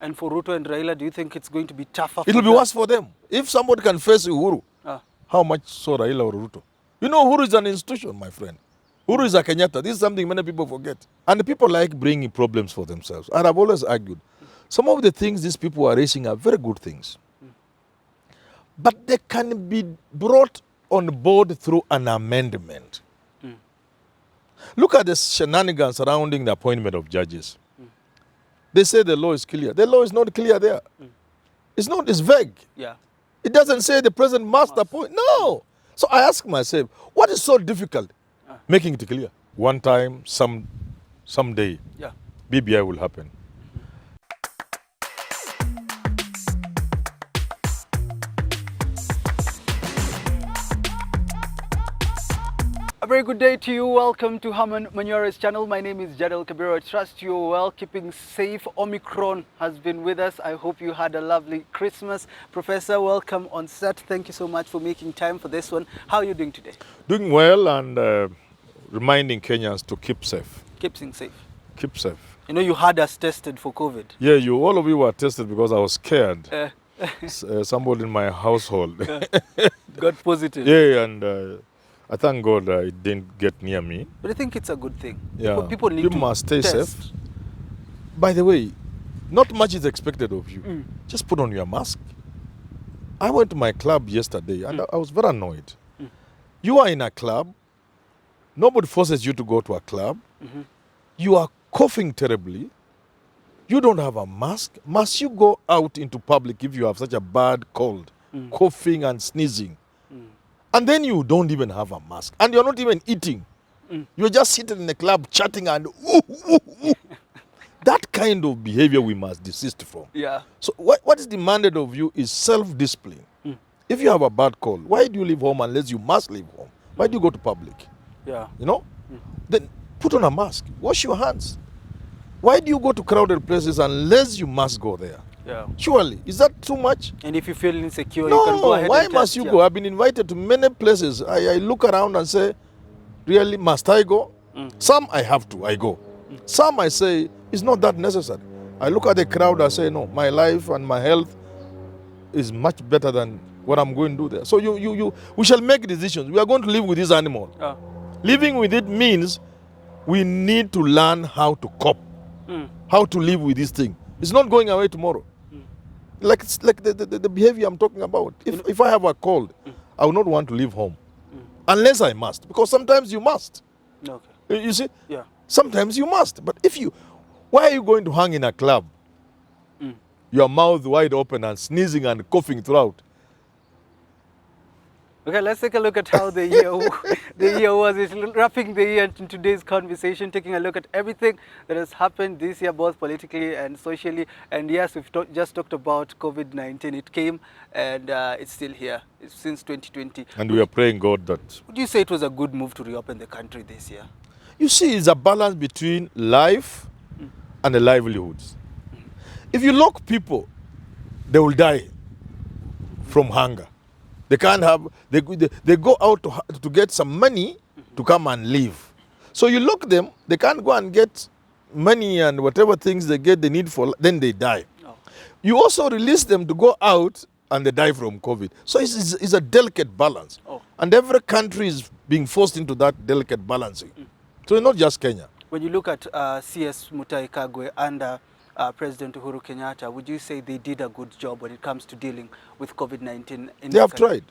And for Ruto and Raila, do you think it's going to be tougher? It will be worse for them. If somebody can face Uhuru, how much so Raila or Ruto? You know, Uhuru is an institution, my friend. Uhuru is a Kenyatta. This is something many people forget. And the people like bringing problems for themselves. And I've always argued, some of the things these people are raising are very good things. But they can be brought on board through an amendment. Look at the shenanigans surrounding the appointment of judges. They say the law is clear. The law is not clear there. It's not, it's vague. Yeah. It doesn't say the president must appoint. No. So I ask myself, what is so difficult making it clear? One time, someday, BBI will happen. A very good day to you. Welcome to Herman Manyora's channel. My name is Jadiel, Kabiro. I trust you're well, keeping safe. Omicron has been with us. I hope you had a lovely Christmas. Professor, welcome on set. Thank you so much for making time for this one. How are you doing today? Doing well and reminding Kenyans to keep safe. Keeping safe. Keep safe. You know, you had us tested for COVID. Yeah, all of you were tested because I was scared. Somebody in my household got positive. Yeah, and I thank God it didn't get near me. But I think it's a good thing. Yeah, people need you to must stay test. safe. By the way, not much is expected of you. Just put on your mask. I went to my club yesterday and I was very annoyed. You are in a club. Nobody forces you to go to a club. You are coughing terribly. You don't have a mask. Must you go out into public if you have such a bad cold, coughing and sneezing? And then you don't even have a mask. And you're not even eating. You're just sitting in the club chatting and That kind of behavior we must desist from. Yeah. So what is demanded of you is self-discipline. If you have a bad cold, why do you leave home unless you must leave home? Why do you go to public? Yeah. You know? Then put on a mask. Wash your hands. Why do you go to crowded places unless you must go there? Yeah. Surely. Is that too much? And if you feel insecure, No, you can go ahead why and must test, you yeah. go? I've been invited to many places. I look around and say, really, must I go? Some I have to, I go. Some I say, it's not that necessary. I look at the crowd and say, no, my life and my health is much better than what I'm going to do there. So we shall make decisions. We are going to live with this animal. Living with it means we need to learn how to cope, how to live with this thing. It's not going away tomorrow. Like the behavior I'm talking about. If I have a cold, I will not want to leave home. Unless I must. Because sometimes you must. Okay. You see? Yeah. Sometimes you must. But why are you going to hang in a club? Your mouth wide open and sneezing and coughing throughout. Okay, let's take a look at how the year was. It's wrapping the year in today's conversation, taking a look at everything that has happened this year, both politically and socially. And yes, we've just talked about COVID-19. It came and it's still here. It's since 2020. And we are praying God that... Would you say it was a good move to reopen the country this year? You see, it's a balance between life and the livelihoods. If you lock people, they will die from hunger. They can't have, they go out to get some money to come and live. So you lock them, they can't go and get money and whatever things they get they need for, then they die. You also release them to go out and they die from COVID. So it's a delicate balance. And every country is being forced into that delicate balancing. So not just Kenya. When you look at CS Mutahi Kagwe and President Uhuru Kenyatta, would you say they did a good job when it comes to dealing with COVID-19? They have tried.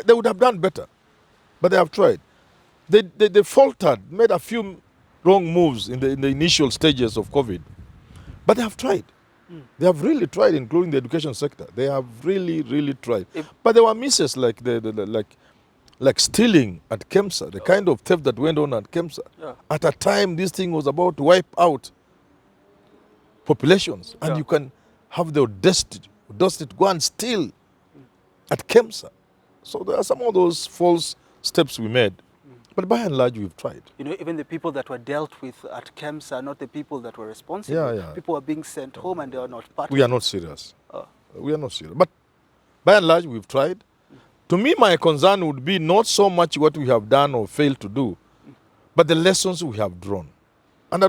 They would have done better, but they have tried. They faltered, made a few wrong moves in the initial stages of COVID, but they have tried. They have really tried, including the education sector. They have really tried. But there were misses like like stealing at KEMSA, the kind of theft that went on at KEMSA. At a time, this thing was about to wipe out populations, and you can have the audacity to go and steal at KEMSA. So there are some of those false steps we made. But by and large, we've tried. You know, even the people that were dealt with at KEMSA are not the people that were responsible. People are being sent home and they are not part of it. We are not serious. We are not serious. But by and large, we've tried. To me, my concern would be not so much what we have done or failed to do, but the lessons we have drawn. And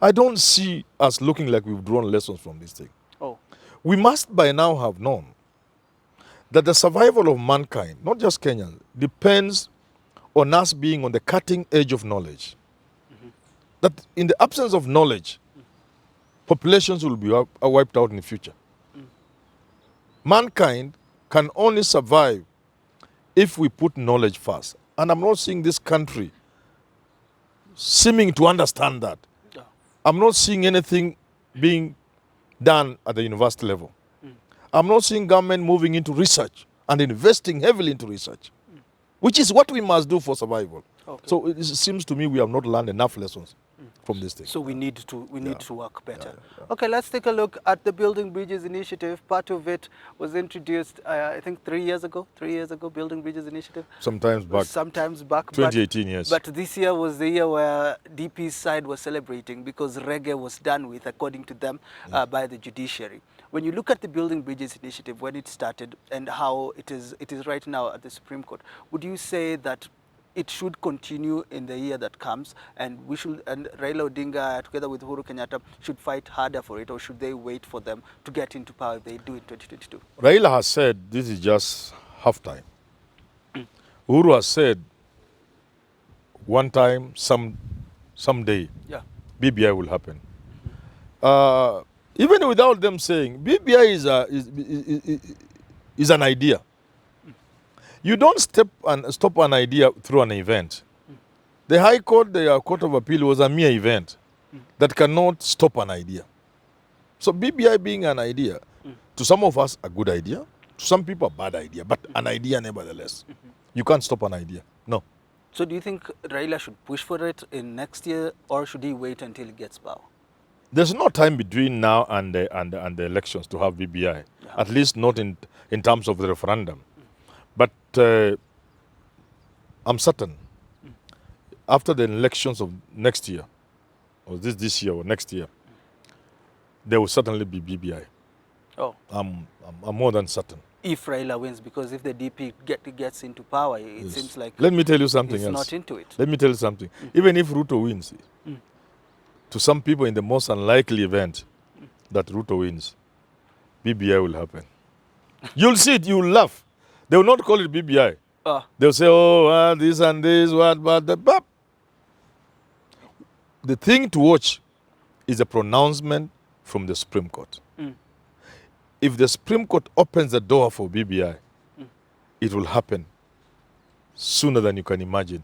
I don't see us looking like we've drawn lessons from this thing. We must by now have known that the survival of mankind, not just Kenyans, depends on us being on the cutting edge of knowledge. That in the absence of knowledge, populations will be wiped out in the future. Mankind can only survive if we put knowledge first. And I'm not seeing this country seeming to understand that. Yeah. I'm not seeing anything being done at the university level. I'm not seeing government moving into research and investing heavily into research, which is what we must do for survival. Okay. So it seems to me we have not learned enough lessons from this thing. So we need to work better. Yeah. Okay, let's take a look at the Building Bridges Initiative. Part of it was introduced, I think 3 years ago, Building Bridges Initiative. Sometimes back. 2018, yes. But this year was the year where DP's side was celebrating because reggae was done with, according to them, by the judiciary. When you look at the Building Bridges Initiative, when it started and how it is right now at the Supreme Court, would you say that it should continue in the year that comes, and Raila Odinga together with Uhuru Kenyatta should fight harder for it, or should they wait for them to get into power if they do in 2022? Raila has said this is just half time. Uhuru has said one time, someday, BBI will happen. Even without them saying, BBI is an idea. You don't stop an idea through an event. The High Court, the Court of Appeal was a mere event that cannot stop an idea. So BBI being an idea, to some of us a good idea, to some people a bad idea, but an idea nevertheless. You can't stop an idea, no. So do you think Raila should push for it in next year, or should he wait until he gets power? There's no time between now and the elections to have BBI, at least not in terms of the referendum. But I'm certain after the elections of next year, or this year or next year, there will certainly be BBI. Oh, I'm more than certain. If Raila wins, because if the DP gets into power, it seems like let me tell you something he's else. not into it. Let me tell you something. Even if Ruto wins, to some people in the most unlikely event that Ruto wins, BBI will happen. You'll see it, you'll laugh. They will not call it BBI. They'll say, oh, this and this, but the thing to watch is a pronouncement from the Supreme Court. If the Supreme Court opens the door for BBI, it will happen sooner than you can imagine,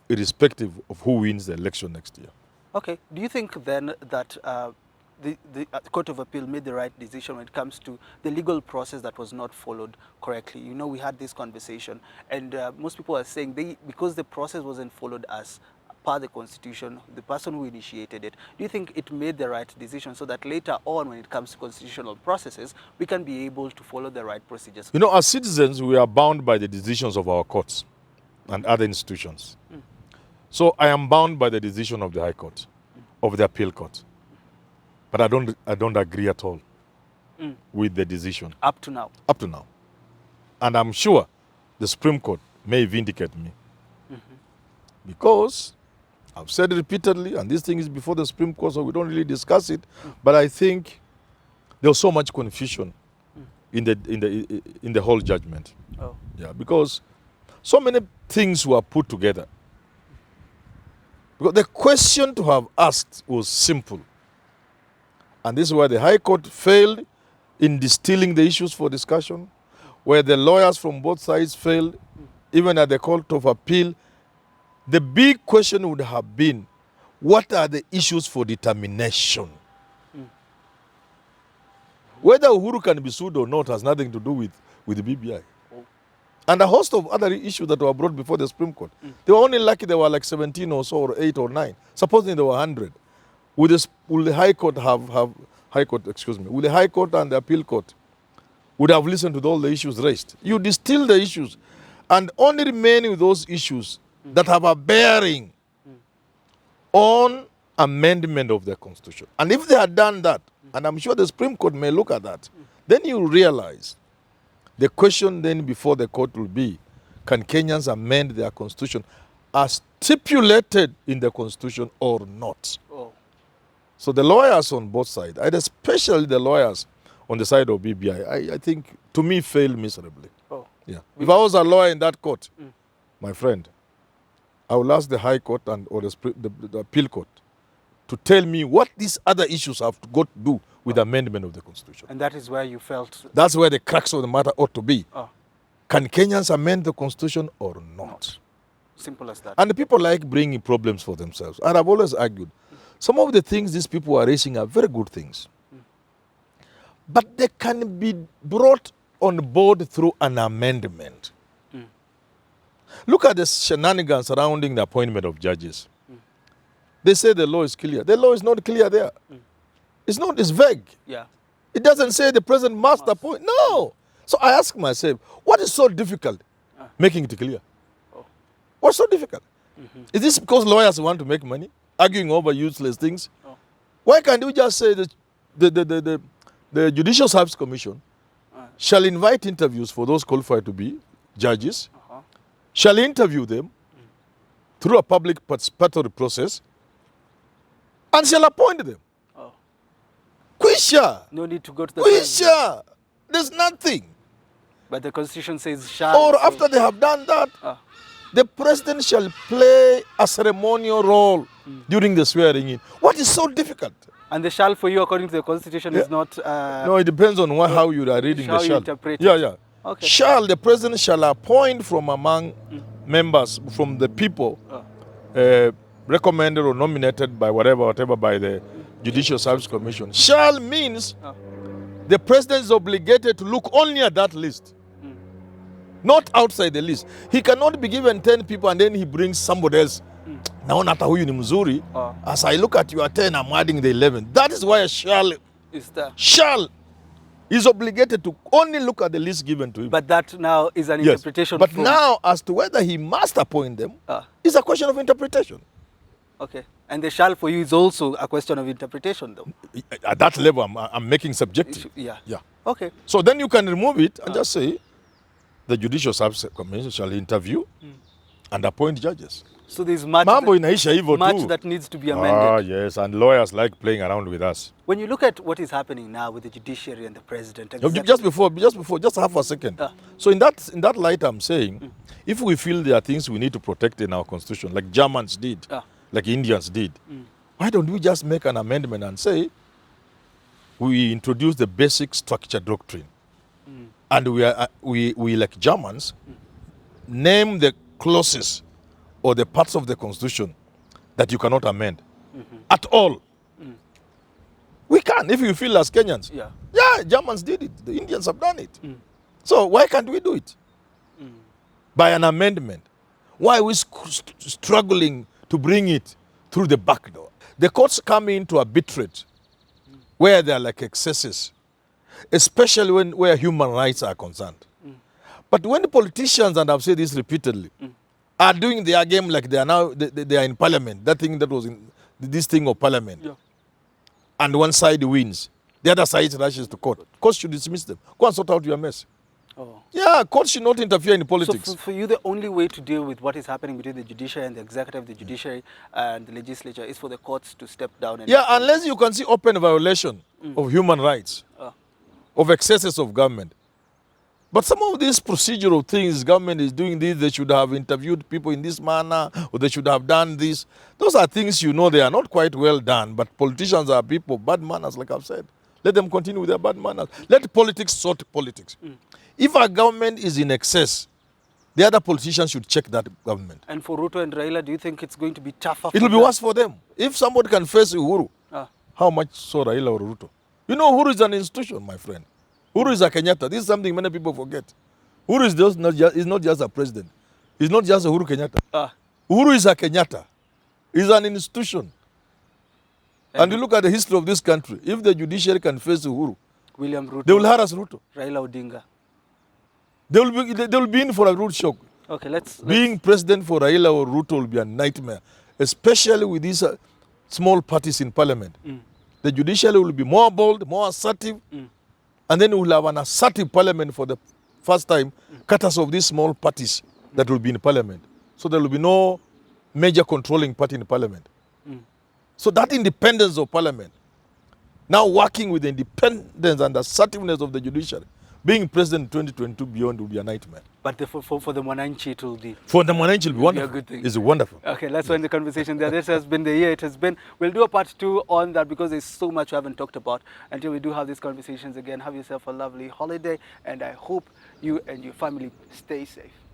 irrespective of who wins the election next year. Okay. Do you think then that the Court of Appeal made the right decision when it comes to the legal process that was not followed correctly? You know, we had this conversation, and most people are saying because the process wasn't followed as per the Constitution, the person who initiated it, do you think it made the right decision so that later on, when it comes to constitutional processes, we can be able to follow the right procedures? You know, as citizens, we are bound by the decisions of our courts and other institutions. So I am bound by the decision of the High Court, of the Appeal Court. But I don't agree at all with the decision. Up to now? Up to now. And I'm sure the Supreme Court may vindicate me. Because I've said it repeatedly, and this thing is before the Supreme Court, so we don't really discuss it. But I think there was so much confusion in the whole judgment. Oh. Yeah, because so many things were put together. Because the question to have asked was simple. And this is where the High Court failed in distilling the issues for discussion, where the lawyers from both sides failed, even at the Court of Appeal. The big question would have been, what are the issues for determination? Whether Uhuru can be sued or not has nothing to do with the BBI. And a host of other issues that were brought before the Supreme Court. They were only lucky there were like 17 or so, or 8 or 9. Supposing there were 100. Will the High Court will the High Court and the Appeal Court would have listened to all the issues raised? You distill the issues and only remain with those issues that have a bearing on amendment of the Constitution. And if they had done that, and I'm sure the Supreme Court may look at that, then you realize the question then before the court will be, can Kenyans amend their Constitution as stipulated in the Constitution or not? Oh. So the lawyers on both sides, and especially the lawyers on the side of BBI, I think, to me, failed miserably. Oh. Yeah. If I was a lawyer in that court, my friend, I will ask the High Court or the Appeal Court to tell me what these other issues have got to do with the amendment of the Constitution. And that is where you felt... That's where the crux of the matter ought to be. Oh. Can Kenyans amend the Constitution or not? Simple as that. And the people like bringing problems for themselves. And I've always argued, some of the things these people are raising are very good things. But they can be brought on board through an amendment. Look at the shenanigans surrounding the appointment of judges. They say the law is clear. The law is not clear there. It's not, it's vague. Yeah. It doesn't say the president must appoint. No. So I ask myself, what is so difficult making it clear? Oh. What's so difficult? Is this because lawyers want to make money, arguing over useless things? Oh. Why can't we just say that the Judicial Service Commission shall invite interviews for those qualified to be judges, shall interview them through a public participatory process, and shall appoint them? Oh. Quisha. No need to go to the president. Quisha. There's nothing. But the Constitution says shall. Or after they have done that, the president shall play a ceremonial role during the swearing in. What is so difficult? And the shall for you, according to the Constitution, is not... no, it depends on how you are reading the shall. You interpret it. Yeah. Okay. Shall, the president shall appoint from among members, from the people, recommended or nominated by whatever by the Judicial Service Commission. Shall means the president is obligated to look only at that list, not outside the list. He cannot be given 10 people and then he brings somebody else. Naona hata huyu ni mzuri. As I look at your 10, I'm adding the 11. That is why a shall is obligated to only look at the list given to him. But that now is an interpretation. But now, as to whether he must appoint them, is a question of interpretation. Okay. And the shall for you is also a question of interpretation, though. At that level, I'm making subjective. Yeah. Okay. So then you can remove it and just say, the Judicial Service Commission shall interview and appoint judges. So there's much, that needs to be amended. Yes, and lawyers like playing around with us. When you look at what is happening now with the judiciary and the president... Just half a second. So in that light, I'm saying, if we feel there are things we need to protect in our constitution, like Germans did, like Indians did, why don't we just make an amendment and say, we introduce the basic structure doctrine, and we like Germans, name the clauses or the parts of the Constitution that you cannot amend at all. We can, if you feel as Kenyans. Yeah, Germans did it. The Indians have done it. So why can't we do it? By an amendment. Why are we struggling to bring it through the back door? The courts come into arbitrate where there are like excesses, especially where human rights are concerned. But when the politicians, and I've said this repeatedly, are doing their game like they are now, they are in parliament, that thing that was in this thing of parliament, and one side wins, the other side rushes to court. Courts should dismiss them. Go and sort out your mess. Yeah, courts should not interfere in politics. So for you, the only way to deal with what is happening between the judiciary and the executive, the judiciary and the legislature, is for the courts to step down. And unless you can see open violation of human rights, of excesses of government. But some of these procedural things, government is doing this, they should have interviewed people in this manner, or they should have done this. Those are things they are not quite well done, but politicians are people, bad manners, like I've said. Let them continue with their bad manners. Let politics sort politics. If a government is in excess, the other politicians should check that government. And for Ruto and Raila, do you think it's going to be tougher? It will be worse for them. If somebody can face Uhuru, how much so Raila or Ruto? You know, Uhuru is an institution, my friend. Uhuru is a Kenyatta. This is something many people forget. Uhuru is not just a president. He's not just a Uhuru Kenyatta. Uhuru is a Kenyatta. He's an institution. And you look at the history of this country. If the judiciary can face Uhuru, William Ruto, they will harass Ruto. Raila Odinga. They will be in for a rude shock. Okay, Being president for Raila or Ruto will be a nightmare, especially with these small parties in parliament. The judiciary will be more bold, more assertive, and then we'll have an assertive parliament for the first time, cutters of these small parties that will be in parliament. So there will be no major controlling party in parliament. So that independence of parliament Now working with the independence and assertiveness of the judiciary, being president in 2022 beyond will be a nightmare. But for the Mwananchi, it will be. For the Mwananchi, it will be wonderful. a good thing. It's wonderful. Okay, let's end the conversation there. This has been the year it has been. We'll do a part 2 on that because there's so much we haven't talked about. Until we do have these conversations again, have yourself a lovely holiday, and I hope you and your family stay safe.